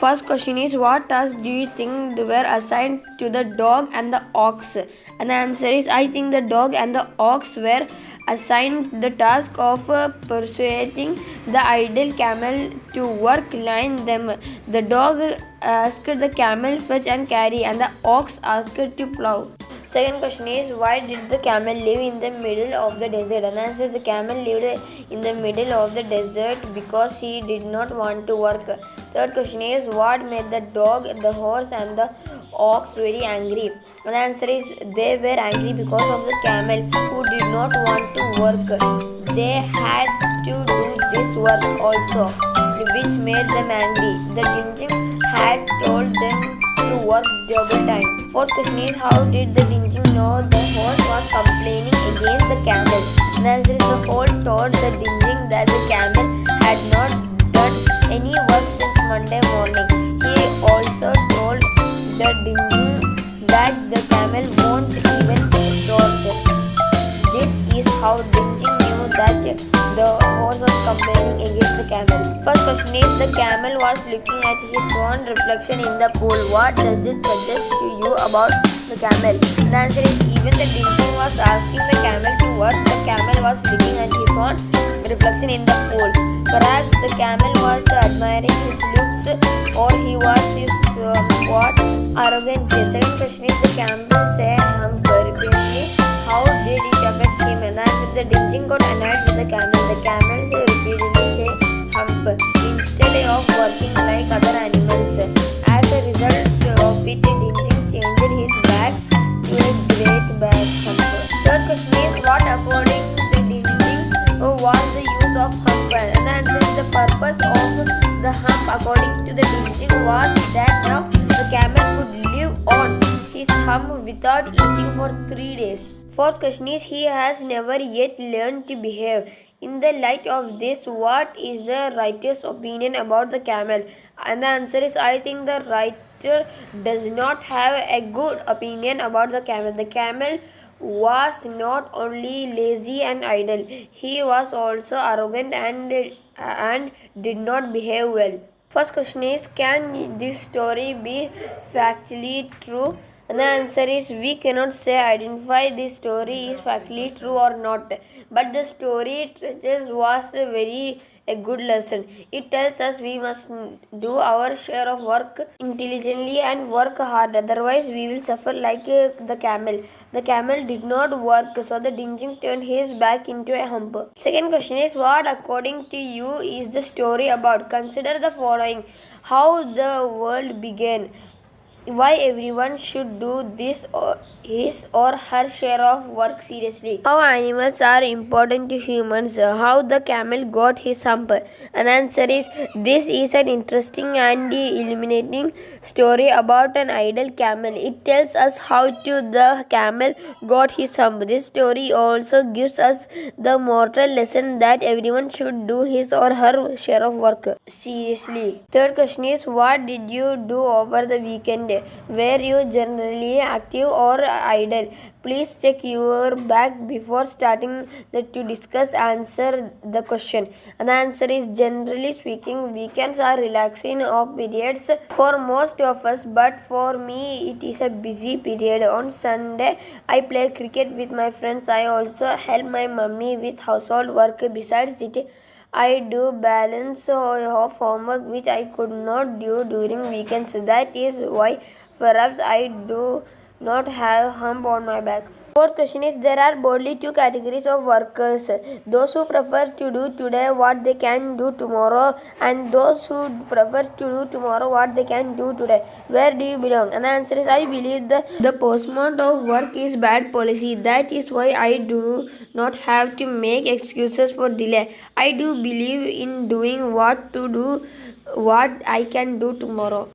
First question is, what tasks do you think were assigned to the dog and the ox? And the answer is, I think the dog and the ox were assigned the task of persuading the idle camel to work line them. The dog asked the camel fetch and carry, and the ox asked to plow. Second question is, why did the camel live in the middle of the desert? And answer, the camel lived in the middle of the desert because he did not want to work. Third question is, what made the dog, the horse and the ox very angry? And the answer is, they were angry because of the camel who did not want to work. They had to do this work also, which made them angry. The dinging had told them to work double time. Fourth question is, how did the dinging know the horse was complaining against the camel? And answer is, the horse told the dinging that the camel had not done any work since Monday morning. He also told the dinging that the camel won't even start. This is how dinging knew that the horse was complaining against the camel. First question is, the camel was looking at his own reflection in the pool. What does it suggest to you about the camel? The answer is, even the dinging was asking the camel to work, the camel was looking at his own reflection in the pool. Perhaps the camel was admiring his looks, or he was his arrogant. Second question is, the camel said hump repeatedly. How did it affect him? And answer, the dinging got annoyed with the camel. The camel repeatedly say hump instead of working like other animals. As a result of it, the dinging changed his back to a great back hump. Third question is, what according to the dinging was the use of hump? And the answer is, the purpose of the hump according to the dinging was that now the camel could live on his hump without eating for 3 days. Fourth question is, he has never yet learned to behave. In the light of this, what is the writer's opinion about the camel? And the answer is, I think the writer does not have a good opinion about the camel. The camel was not only lazy and idle, he was also arrogant and did not behave well. First question is, can this story be factually true? And the answer is, we cannot say identify this story is factually true or not, but the story teaches was a good lesson. It tells us we must do our share of work intelligently and work hard, otherwise we will suffer like the camel. The camel did not work, so the dinging turned his back into a hump. Second question is, what according to you is the story about? Consider the following: how the world began, why everyone should do his or her share of work seriously, how animals are important to humans, how the camel got his hump. An answer is, this is an interesting and illuminating story about an idle camel. It tells us how the camel got his hump. This story also gives us the moral lesson that everyone should do his or her share of work seriously. Third question is, what did you do over the weekend? Were you generally active or idle? Please check your bag before starting to discuss. Answer the question. And the answer is, generally speaking, weekends are relaxing off periods for most of us, but for me it is a busy period. On Sunday I play cricket with my friends. I also help my mummy with household work. Besides it, I do balance of homework which I could not do during weekends. That is why perhaps I do not have hump on my back. Fourth question is, there are broadly two categories of workers: those who prefer to do today what they can do tomorrow, and those who prefer to do tomorrow what they can do today. Where do you belong? And the answer is, I believe the postponement of work is bad policy. That is why I do not have to make excuses for delay. I do believe in doing what I can do tomorrow.